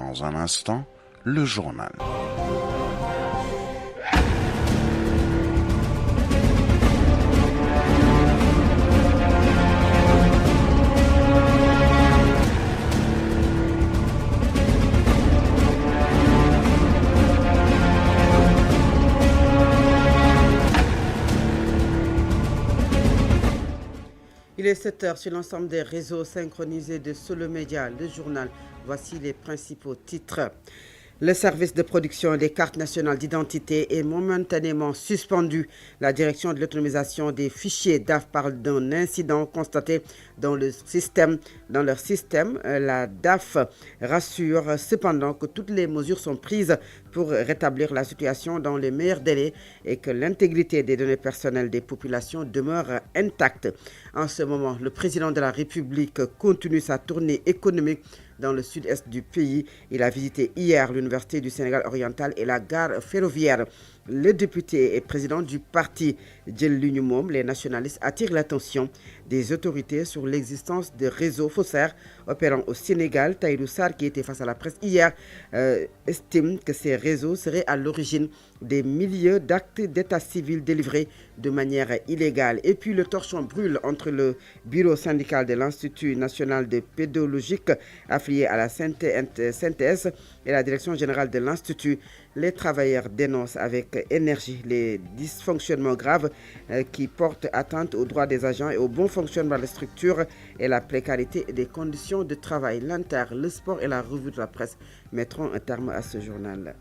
Dans un instant, le journal. Il est 7h sur l'ensemble des réseaux synchronisés de Solo Média, le journal. Voici les principaux titres. Le service de production des cartes nationales d'identité est momentanément suspendu. La direction de l'autonomisation des fichiers DAF parle d'un incident constaté dans leur système. La DAF rassure cependant que toutes les mesures sont prises pour rétablir la situation dans les meilleurs délais et que l'intégrité des données personnelles des populations demeure intacte. En ce moment, le président de la République continue sa tournée économique dans le sud-est du pays. Il a visité hier l'Université du Sénégal oriental et la gare ferroviaire. Le député et président du parti Jël Li Ñu Moom, les nationalistes, attirent l'attention des autorités sur l'existence de réseaux faussaires opérant au Sénégal. Tahirou Sarr, qui était face à la presse hier, estime que ces réseaux seraient à l'origine des milliers d'actes d'état civil délivrés de manière illégale. Et puis le torchon brûle entre le bureau syndical de l'Institut national de pédologique affilié à la synthèse et la direction générale de l'Institut. Les travailleurs dénoncent avec énergie les dysfonctionnements graves qui portent atteinte aux droits des agents et au bon fonctionnement de la structure et la précarité des conditions de travail. L'Inter, le sport et la revue de la presse mettront un terme à ce journal.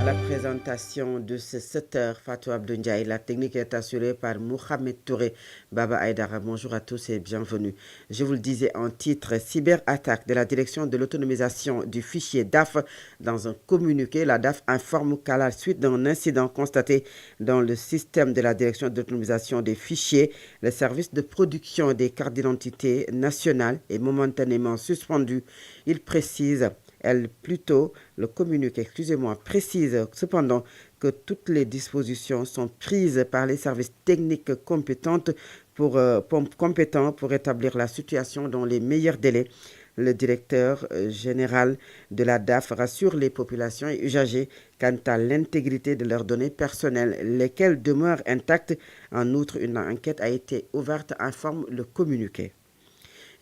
La présentation de ce 7h, Fatou Abdou Ndiaye. La technique est assurée par Mohamed Touré. Baba Aïdara, bonjour à tous et bienvenue. Je vous le disais en titre, cyberattaque de la direction de l'autonomisation du fichier DAF. Dans un communiqué, la DAF informe qu'à la suite d'un incident constaté dans le système de la direction de l'autonomisation des fichiers, le service de production des cartes d'identité nationales est momentanément suspendu. Il précise... le communiqué, précise cependant que toutes les dispositions sont prises par les services techniques compétents pour rétablir la situation dans les meilleurs délais. Le directeur général de la DAF rassure les populations et usagers quant à l'intégrité de leurs données personnelles, lesquelles demeurent intactes. En outre, une enquête a été ouverte, informe le communiqué.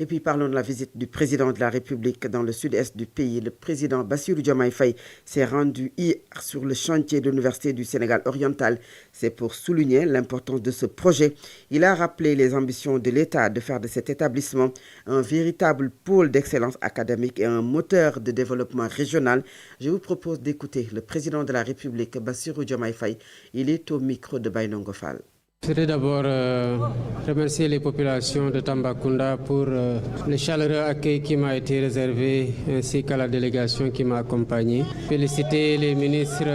Et puis parlons de la visite du président de la République dans le sud-est du pays. Le président Bassirou Diomaye Faye s'est rendu hier sur le chantier de l'Université du Sénégal oriental. C'est pour souligner l'importance de ce projet. Il a rappelé les ambitions de l'État de faire de cet établissement un véritable pôle d'excellence académique et un moteur de développement régional. Je vous propose d'écouter le président de la République, Bassirou Diomaye Faye. Il est au micro de Baïnongo Fall. Je voudrais d'abord remercier les populations de Tambacounda pour le chaleureux accueil qui m'a été réservé ainsi qu'à la délégation qui m'a accompagné. Féliciter les ministres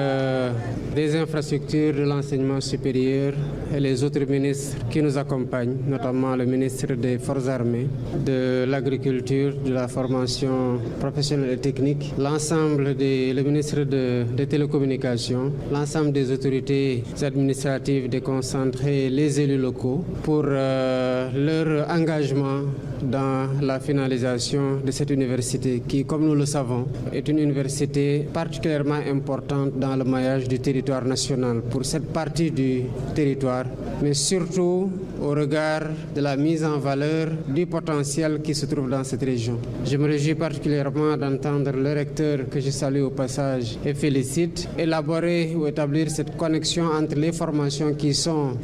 des infrastructures, de l'enseignement supérieur et les autres ministres qui nous accompagnent, notamment le ministre des Forces armées, de l'agriculture, de la formation professionnelle et technique, le ministre des télécommunications, l'ensemble des autorités administratives déconcentrées, les élus locaux pour leur engagement dans la finalisation de cette université qui, comme nous le savons, est une université particulièrement importante dans le maillage du territoire national pour cette partie du territoire, mais surtout au regard de la mise en valeur du potentiel qui se trouve dans cette région. Je me réjouis particulièrement d'entendre le recteur, que je salue au passage et félicite, élaborer ou établir cette connexion entre les formations qui seront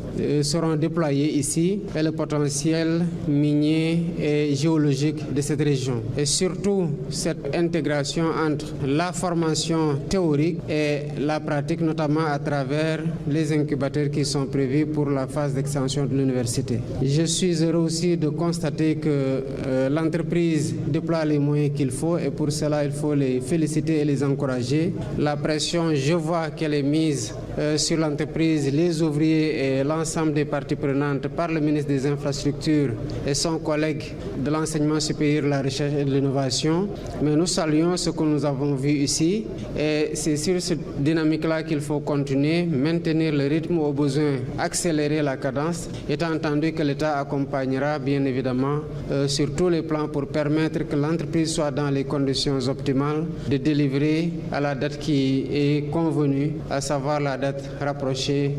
déployées ici et le potentiel minier et géologique de cette région. Et surtout, cette intégration entre la formation théorique et la pratique, notamment à travers les incubateurs qui sont prévus pour la phase d'extension de l'université. Je suis heureux aussi de constater que l'entreprise déploie les moyens qu'il faut et pour cela, il faut les féliciter et les encourager. La pression, je vois qu'elle est mise sur l'entreprise, les ouvriers et l'ensemble des parties prenantes par le ministre des Infrastructures et son collègue de l'enseignement supérieur, la recherche et de l'innovation. Mais nous saluons ce que nous avons vu ici et c'est sur cette dynamique-là qu'il faut continuer, maintenir le rythme au besoin, accélérer la cadence, étant entendu que l'État accompagnera bien évidemment sur tous les plans pour permettre que l'entreprise soit dans les conditions optimales de délivrer à la date qui est convenue, à savoir la date rapprochée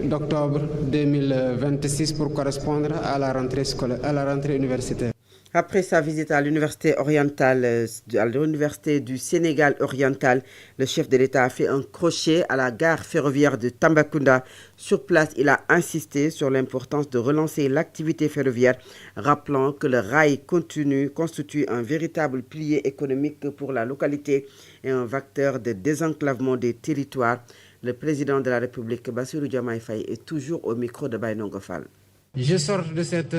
d'octobre 2026 pour correspondre à la rentrée scolaire, à la rentrée universitaire. Après sa visite à l'université orientale, à l'université du Sénégal oriental, le chef de l'État a fait un crochet à la gare ferroviaire de Tambacounda. Sur place, il a insisté sur l'importance de relancer l'activité ferroviaire, rappelant que le rail constitue un véritable pilier économique pour la localité et un vecteur de désenclavement des territoires. Le président de la République, Bassirou Diomaye Faye, est toujours au micro de Baïnongo Fall. Je sors de cette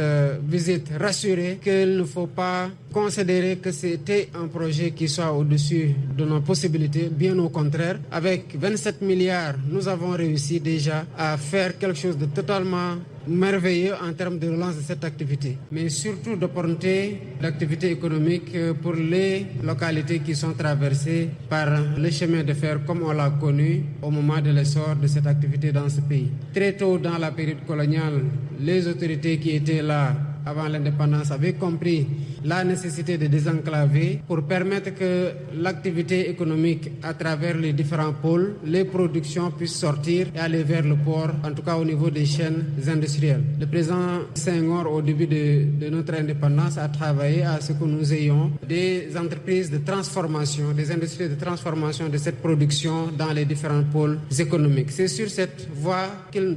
visite rassuré qu'il ne faut pas considérer que c'était un projet qui soit au-dessus de nos possibilités. Bien au contraire, avec 27 milliards, nous avons réussi déjà à faire quelque chose de totalement merveilleux en termes de relance de cette activité, mais surtout d'opportunités d'activité économique pour les localités qui sont traversées par le chemin de fer comme on l'a connu au moment de l'essor de cette activité dans ce pays. Très tôt dans la période coloniale, les autorités qui étaient là avant l'indépendance avaient compris la nécessité de désenclaver pour permettre que l'activité économique à travers les différents pôles, les productions puissent sortir et aller vers le port, en tout cas au niveau des chaînes industrielles. Le président Senghor, au début de notre indépendance, a travaillé à ce que nous ayons des entreprises de transformation, des industries de transformation de cette production dans les différents pôles économiques. C'est sur cette voie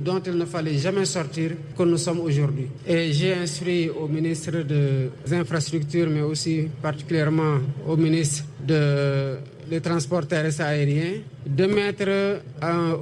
dont il ne fallait jamais sortir que nous sommes aujourd'hui. Et j'ai instruit au ministre des Infrastructures, mais aussi particulièrement au ministre des Transports terrestres aériens, de mettre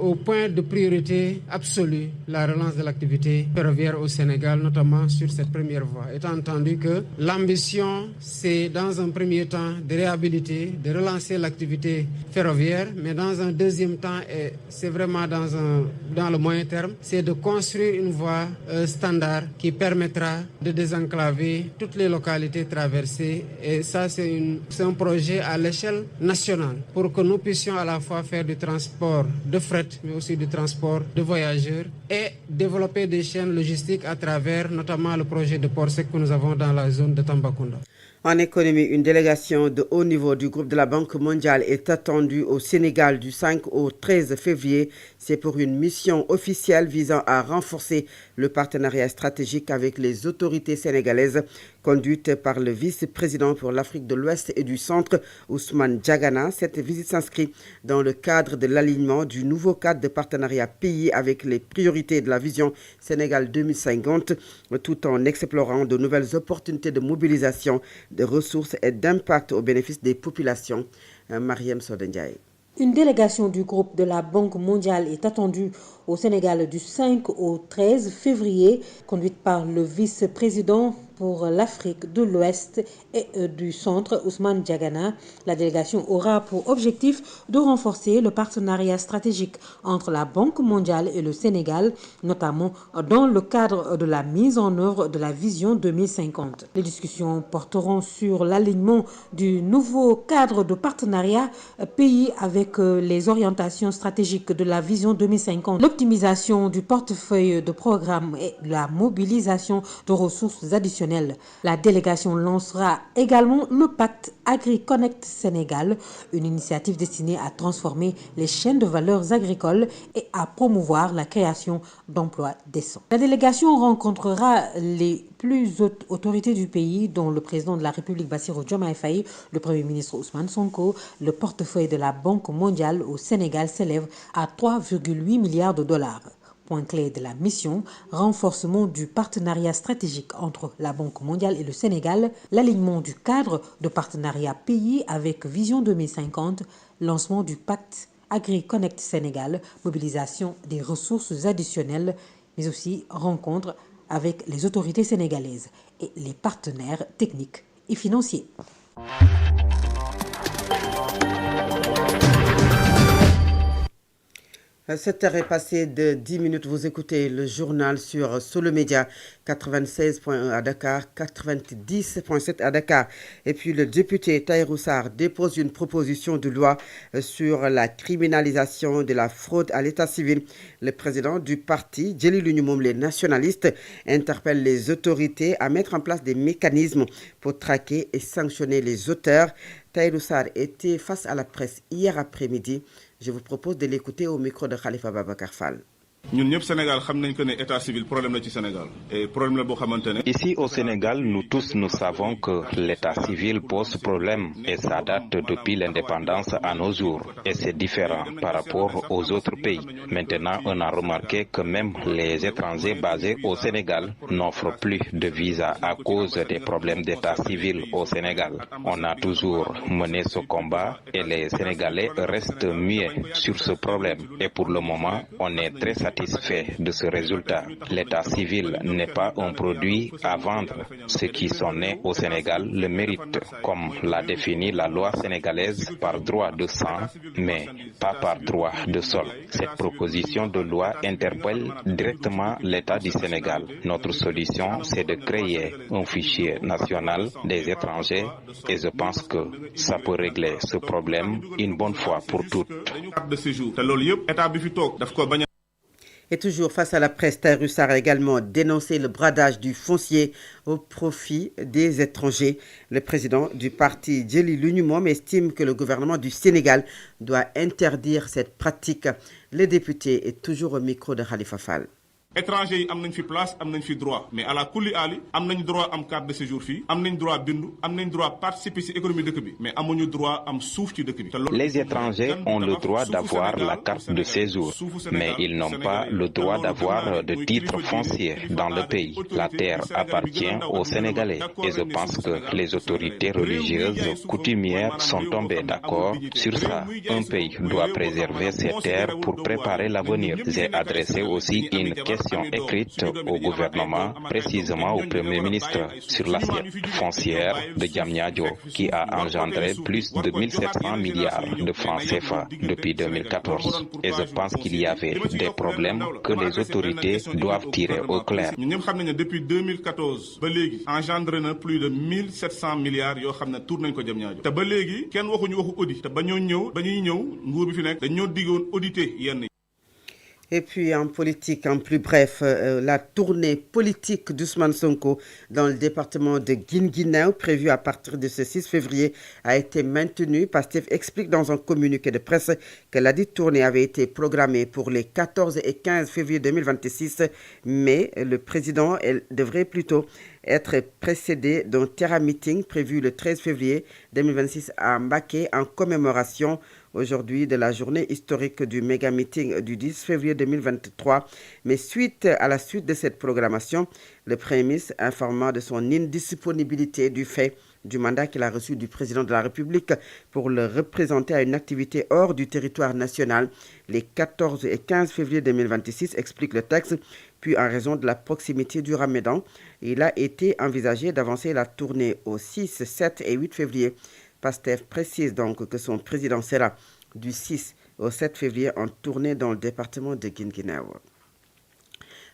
au point de priorité absolue la relance de l'activité ferroviaire au Sénégal, notamment sur cette première voie. Étant entendu que l'ambition, c'est dans un premier temps de réhabiliter, de relancer l'activité ferroviaire, mais dans un deuxième temps, et c'est vraiment dans le moyen terme, c'est de construire une voie standard qui permettra de désenclaver toutes les localités traversées. Et ça, c'est un projet à l'échelle nationale pour que nous puissions à la fois faire du transport de fret, mais aussi du transport de voyageurs et développer des chaînes logistiques à travers notamment le projet de port sec que nous avons dans la zone de Tambacounda. En économie, une délégation de haut niveau du groupe de la Banque mondiale est attendue au Sénégal du 5 au 13 février. C'est pour une mission officielle visant à renforcer le partenariat stratégique avec les autorités sénégalaises, conduite par le vice-président pour l'Afrique de l'Ouest et du Centre, Ousmane Diagana. Cette visite s'inscrit dans le cadre de l'alignement du nouveau cadre de partenariat pays avec les priorités de la vision Sénégal 2050, tout en explorant de nouvelles opportunités de mobilisation de ressources et d'impact au bénéfice des populations. Mariam Sodendiaye. Une délégation du groupe de la Banque mondiale est attendue au Sénégal du 5 au 13 février, conduite par le vice-président pour l'Afrique de l'Ouest et du Centre, Ousmane Diagana. La délégation aura pour objectif de renforcer le partenariat stratégique entre la Banque mondiale et le Sénégal, notamment dans le cadre de la mise en œuvre de la vision 2050. Les discussions porteront sur l'alignement du nouveau cadre de partenariat pays avec les orientations stratégiques de la vision 2050, l'optimisation du portefeuille de programmes et la mobilisation de ressources additionnelles. La délégation lancera également le pacte AgriConnect Sénégal, une initiative destinée à transformer les chaînes de valeurs agricoles et à promouvoir la création d'emplois décents. La délégation rencontrera les plus hautes autorités du pays, dont le président de la République Bassirou Diomaye Faye, le Premier ministre Ousmane Sonko. Le portefeuille de la Banque mondiale au Sénégal s'élève à 3,8 milliards de dollars. Point clé de la mission, renforcement du partenariat stratégique entre la Banque mondiale et le Sénégal, l'alignement du cadre de partenariat pays avec Vision 2050, lancement du pacte AgriConnect Sénégal, mobilisation des ressources additionnelles, mais aussi rencontre avec les autorités sénégalaises et les partenaires techniques et financiers. 7h est passé de 10 minutes. Vous écoutez le journal sur Solo Média 96.1 à Dakar, 90.7 à Dakar. Et puis le député Tahirou Sarr dépose une proposition de loi sur la criminalisation de la fraude à l'état civil. Le président du parti, Djeli Lunumom, les nationalistes, interpelle les autorités à mettre en place des mécanismes pour traquer et sanctionner les auteurs. Tahirou Sarr était face à la presse hier après-midi. Je vous propose de l'écouter au micro de Khalifa Babacar Fall. Ici au Sénégal, nous tous nous savons que l'état civil pose problème et ça date depuis l'indépendance à nos jours. Et c'est différent par rapport aux autres pays. Maintenant, on a remarqué que même les étrangers basés au Sénégal n'offrent plus de visa à cause des problèmes d'état civil au Sénégal. On a toujours mené ce combat et les Sénégalais restent muets sur ce problème. Et pour le moment, on est très satisfait de ce résultat. L'état civil n'est pas un produit à vendre. Ceux qui sont nés au Sénégal le méritent, comme l'a défini la loi sénégalaise, par droit de sang, mais pas par droit de sol. Cette proposition de loi interpelle directement l'État du Sénégal. Notre solution, c'est de créer un fichier national des étrangers et je pense que ça peut régler ce problème une bonne fois pour toutes. Et toujours face à la presse, Tahirou Sarr a également dénoncé le bradage du foncier au profit des étrangers. Le président du parti, Djeli Lunumom, estime que le gouvernement du Sénégal doit interdire cette pratique. Le député est toujours au micro de Khalifa Fall. Étrangers yi am nañ fi place am nañ fi droit mais à la kulli ali am nañ droit am carte de séjour fii am nañ droit bindu am nañ droit participer ci économie dëkk bi mais amuñu droit am suuf ci dëkk bi. Les étrangers ont le droit d'avoir la carte de séjour mais ils n'ont pas le droit d'avoir de titre foncier dans le pays. La terre appartient aux Sénégalais et je pense que les autorités religieuses coutumières sont tombées d'accord sur ça. Un pays doit préserver ses terres pour préparer l'avenir. J'ai adressé aussi une question écrite au gouvernement, précisément au Premier ministre, sur l'assiette foncière de Diamniadio, qui a engendré plus de 1700 milliards de francs CFA depuis 2014. Et je pense qu'il y avait des problèmes que les autorités doivent tirer au clair. Depuis 2014, ba légui engendré na plus de 1700 milliards yo xamné tour nañ ko Diamniadio. Té ba légui kenn waxuñu waxu audit, té ba ñuy ñëw nguur bi fi nek dañoo diggoon auditer yenn. Et puis en politique, en plus bref, la tournée politique d'Ousmane Sonko dans le département de Guinguinéo, prévue à partir de ce 6 février, a été maintenue. Pastef explique dans un communiqué de presse que la dite tournée avait été programmée pour les 14 et 15 février 2026, mais le président devrait plutôt être précédé d'un terrain meeting prévu le 13 février 2026 à Mbaké en commémoration aujourd'hui de la journée historique du méga meeting du 10 février 2023. Mais suite à la suite de cette programmation, le Premier ministre informant de son indisponibilité du fait du mandat qu'il a reçu du président de la République pour le représenter à une activité hors du territoire national les 14 et 15 février 2026, explique le texte. Puis en raison de la proximité du Ramadan, il a été envisagé d'avancer la tournée au 6, 7 et 8 février. Pastef précise donc que son président sera du 6 au 7 février en tournée dans le département de Guinguinéo.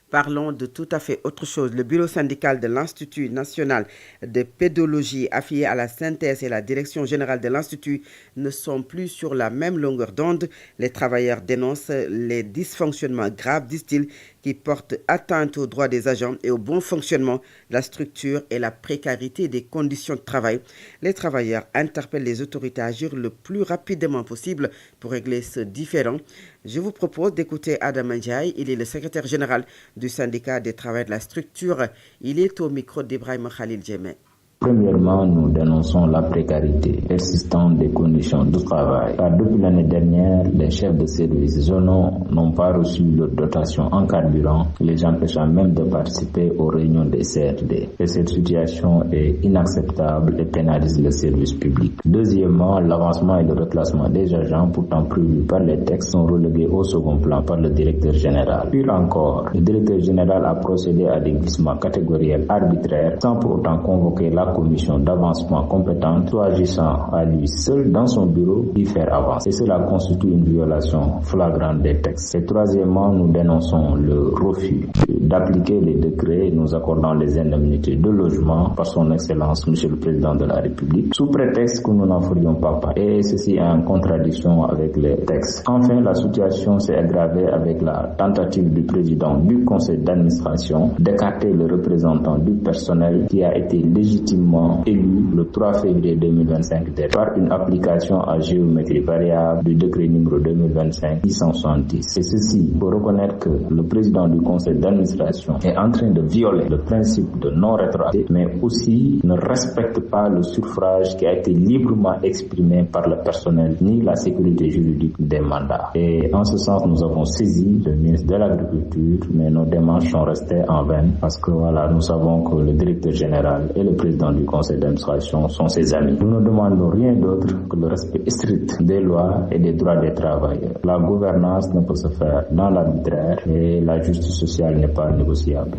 Parlons de tout à fait autre chose. Le bureau syndical de l'Institut national de pédologie affilié à la synthèse et la direction générale de l'Institut ne sont plus sur la même longueur d'onde. Les travailleurs dénoncent les dysfonctionnements graves, disent-ils, qui portent atteinte aux droits des agents et au bon fonctionnement de la structure et la précarité des conditions de travail. Les travailleurs interpellent les autorités à agir le plus rapidement possible pour régler ce différend. Je vous propose d'écouter Adam Ndiaye. Il est le secrétaire général du syndicat des travailleurs de la structure. Il est au micro d'Ibrahim Khalil Djemé. Premièrement, nous dénonçons la précarité persistante des conditions de travail. Car depuis l'année dernière, les chefs de services zonaux n'ont pas reçu leur dotation en carburant, les empêchant même de participer aux réunions des CRD. Et cette situation est inacceptable et pénalise le service public. Deuxièmement, l'avancement et le reclassement des agents, pourtant prévus par les textes, sont relégués au second plan par le directeur général. Pire encore, le directeur général a procédé à des glissements catégoriels arbitraires sans pour autant convoquer la la commission d'avancement compétente soit agissant à lui seul dans son bureau d'y faire avancer. Et cela constitue une violation flagrante des textes. Et troisièmement, nous dénonçons le refus d'appliquer les décrets nous accordant les indemnités de logement par son Excellence, Monsieur le Président de la République, sous prétexte que nous n'en ferions pas part. Et ceci est en contradiction avec les textes. Enfin, la situation s'est aggravée avec la tentative du président du conseil d'administration d'écarter le représentant du personnel qui a été légitimement élu le 3 février 2025 par une application à géométrie variable du décret numéro 2025-670. Et ceci pour reconnaître que le président du conseil d'administration est en train de violer le principe de non-rétroactivité, mais aussi ne respecte pas le suffrage qui a été librement exprimé par le personnel ni la sécurité juridique des mandats. Et en ce sens, nous avons saisi le ministre de l'Agriculture, mais nos démarches sont restées en vain parce que nous savons que le directeur général et le président du conseil d'administration sont ses amis. Nous ne demandons rien d'autre que le respect strict des lois et des droits des travailleurs. La gouvernance ne peut se faire dans l'arbitraire et la justice sociale n'est pas négociable.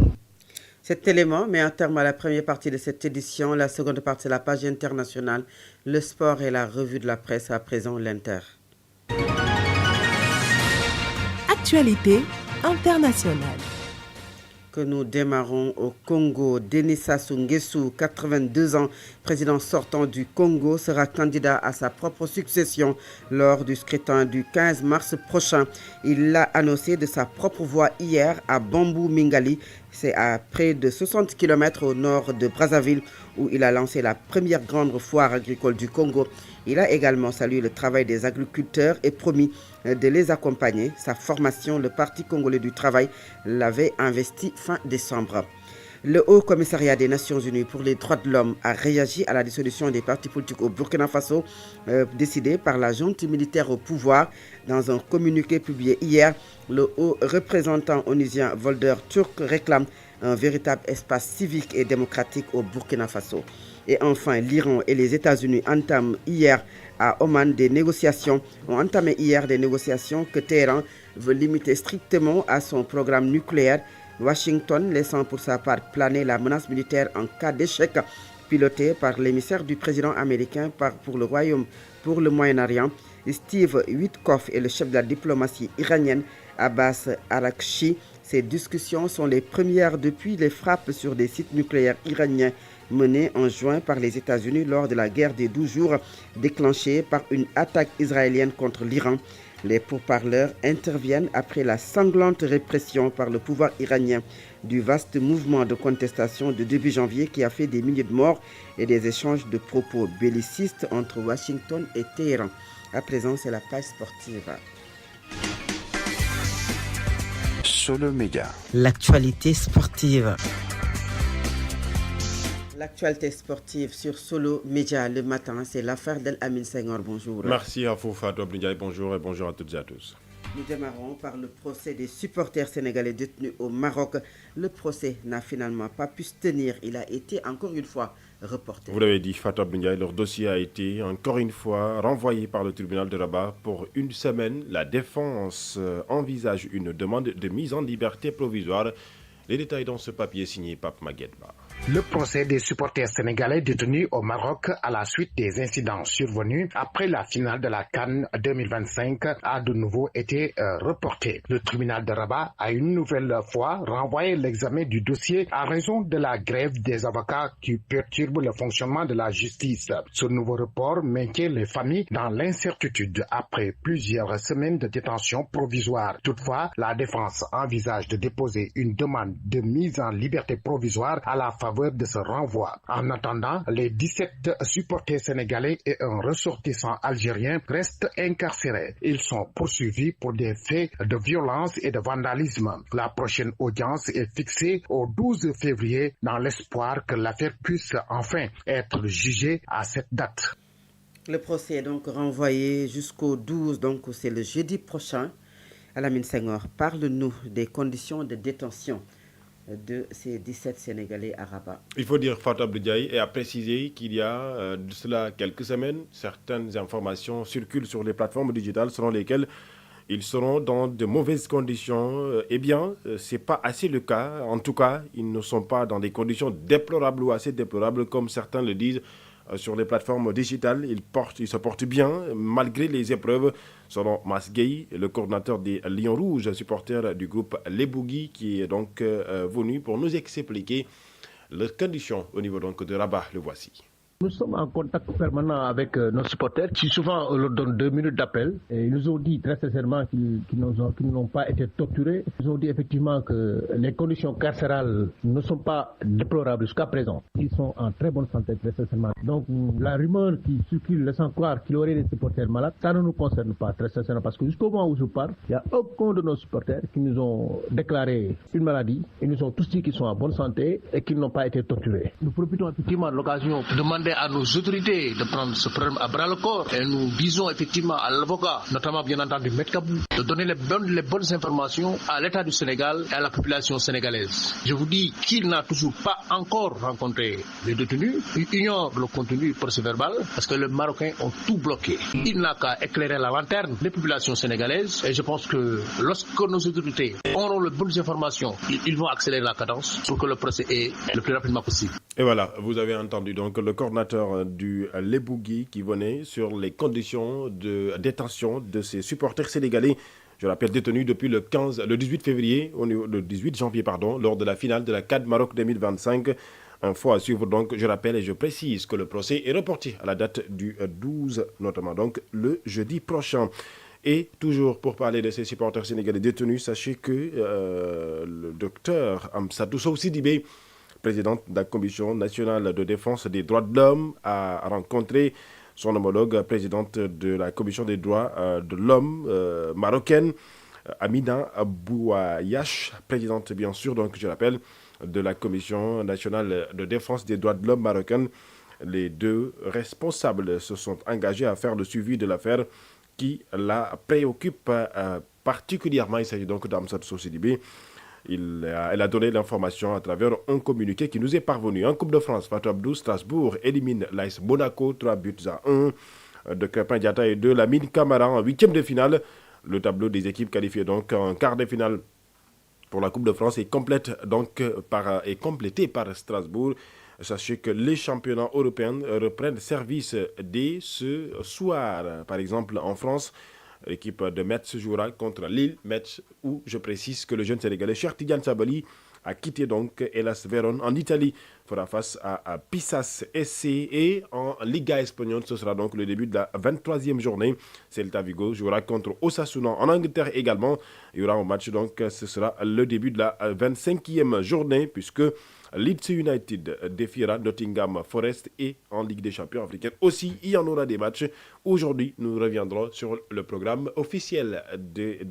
Cet élément met un terme à la première partie de cette édition. La seconde partie, c'est la page internationale, le sport et la revue de la presse. À présent, l'Inter. Actualité internationale. Que nous démarrons au Congo. Denis Sassou Nguesso, 82 ans, président sortant du Congo, sera candidat à sa propre succession lors du scrutin du 15 mars prochain. Il l'a annoncé de sa propre voix hier à Bambou Mingali. C'est à près de 60 km au nord de Brazzaville où il a lancé la première grande foire agricole du Congo. Il a également salué le travail des agriculteurs et promis de les accompagner. Sa formation, le Parti congolais du travail, l'avait investi fin décembre. Le Haut Commissariat des Nations Unies pour les droits de l'homme a réagi à la dissolution des partis politiques au Burkina Faso, décidée par la junte militaire au pouvoir. Dans un communiqué publié hier, le haut représentant onusien Volker Turk réclame un véritable espace civique et démocratique au Burkina Faso. Et enfin, l'Iran et les États-Unis ont entamé hier des négociations que Téhéran veut limiter strictement à son programme nucléaire. Washington laissant pour sa part planer la menace militaire en cas d'échec, pilotée par l'émissaire du président américain pour le Moyen-Orient, Steve Witkoff, et le chef de la diplomatie iranienne, Abbas Araghchi. Ces discussions sont les premières depuis les frappes sur des sites nucléaires iraniens menées en juin par les États-Unis lors de la guerre des 12 jours déclenchée par une attaque israélienne contre l'Iran. Les pourparlers interviennent après la sanglante répression par le pouvoir iranien du vaste mouvement de contestation de début janvier qui a fait des milliers de morts et des échanges de propos bellicistes entre Washington et Téhéran. À présent, c'est la page sportive. Solo Média. L'actualité sportive. L'actualité sportive sur Solo Média le matin, c'est l'affaire d'El-Amin Senghor. Bonjour. Merci à vous, Fatou Abdoulaye. Bonjour et bonjour à toutes et à tous. Nous démarrons par le procès des supporters sénégalais détenus au Maroc. Le procès n'a finalement pas pu se tenir. Il a été encore une fois reporté. Vous l'avez dit, Fatou Abdoulaye, leur dossier a été encore une fois renvoyé par le tribunal de Rabat pour une semaine. La défense envisage une demande de mise en liberté provisoire. Les détails dans ce papier signé Pape Maguedba. Le procès des supporters sénégalais détenus au Maroc à la suite des incidents survenus après la finale de la CAN 2025 a de nouveau été reporté. Le tribunal de Rabat a une nouvelle fois renvoyé l'examen du dossier à raison de la grève des avocats qui perturbe le fonctionnement de la justice. Ce nouveau report maintient les familles dans l'incertitude après plusieurs semaines de détention provisoire. Toutefois, la défense envisage de déposer une demande de mise en liberté provisoire à la faveur de ce renvoi. En attendant, les 17 supporters sénégalais et un ressortissant algérien restent incarcérés. Ils sont poursuivis pour des faits de violence et de vandalisme. La prochaine audience est fixée au 12 février dans l'espoir que l'affaire puisse enfin être jugée à cette date. Le procès est donc renvoyé jusqu'au 12, donc c'est le jeudi prochain. El-Amin Senghor, parle-nous des conditions de détention de ces 17 Sénégalais à Rabat. Il faut dire, Fatou Abdoulaye, et à préciser qu'il y a de cela quelques semaines, certaines informations circulent sur les plateformes digitales selon lesquelles ils seront dans de mauvaises conditions. Eh bien, ce n'est pas assez le cas. En tout cas, ils ne sont pas dans des conditions déplorables ou assez déplorables, comme certains le disent sur les plateformes digitales. Ils se portent bien, malgré les épreuves, selon Masguei, le coordinateur des Lions Rouges, supporter du groupe Les Bougui, qui est donc venu pour nous expliquer leurs conditions au niveau donc de Rabat. Le voici. Nous sommes en contact permanent avec nos supporters qui souvent on leur donne 2 minutes d'appel et ils nous ont dit très sincèrement qu'ils n'ont pas été torturés. Ils ont dit effectivement que les conditions carcérales ne sont pas déplorables jusqu'à présent. Ils sont en très bonne santé très sincèrement. Donc la rumeur qui circule laissant croire qu'il y aurait des supporters malades, ça ne nous concerne pas très sincèrement parce que jusqu'au moment où je parle, il n'y a aucun de nos supporters qui nous ont déclaré une maladie. Ils nous ont tous dit qu'ils sont en bonne santé et qu'ils n'ont pas été torturés. Nous profitons effectivement de l'occasion de demander à nos autorités de prendre ce problème à bras le corps et nous disons effectivement à l'avocat, notamment bien entendu Maître Kabou, de donner les bonnes informations à l'État du Sénégal et à la population sénégalaise. Je vous dis qu'il n'a toujours pas encore rencontré les détenus, il ignore le contenu procès-verbal parce que les Marocains ont tout bloqué. Il n'a qu'à éclairer la lanterne des populations sénégalaises et je pense que lorsque nos autorités auront les bonnes informations, ils vont accélérer la cadence pour que le procès est le plus rapidement possible. Et voilà, vous avez entendu donc le coordinateur du Les Bougui qui venait sur les conditions de détention de ces supporters sénégalais. Je rappelle, détenus depuis le 18 janvier, lors de la finale de la CAN Maroc 2025. Info à suivre donc, je rappelle et je précise que le procès est reporté à la date du 12, notamment donc le jeudi prochain. Et toujours pour parler de ces supporters sénégalais détenus, sachez que le docteur Amsatou Sow Sidibé, présidente de la Commission nationale de défense des droits de l'homme, a rencontré son homologue présidente de la Commission des droits de l'homme marocaine, Amina Bouayache, présidente bien sûr, donc je rappelle, de la Commission nationale de défense des droits de l'homme marocaine. Les deux responsables se sont engagés à faire le suivi de l'affaire qui la préoccupe particulièrement. Il s'agit donc d'Amsatou Sow Sidibé. Elle a donné l'information à travers un communiqué qui nous est parvenu. En Coupe de France, Fatou Abdou, Strasbourg élimine l'AS Monaco, 3-1 de Crépin Diatta et de Lamine Camara en 8e de finale. Le tableau des équipes qualifiées donc en quart de finale pour la Coupe de France est complété par Strasbourg. Sachez que les championnats européens reprennent service dès ce soir. Par exemple, en France, l'équipe de Metz jouera contre Lille. Metz, où je précise que le jeune Sénégalais Cheikh Tidiane Sabaly a quitté donc Hellas Vérone en Italie, fera face à Pissas SC. Et en Liga espagnole, ce sera donc le début de la 23e journée. Celta Vigo jouera contre Osasuna en Angleterre également. Il y aura un match, donc ce sera le début de la 25e journée, puisque Leeds United défiera Nottingham Forest, et en Ligue des champions africaine aussi, il y en aura des matchs. Aujourd'hui, nous reviendrons sur le programme officiel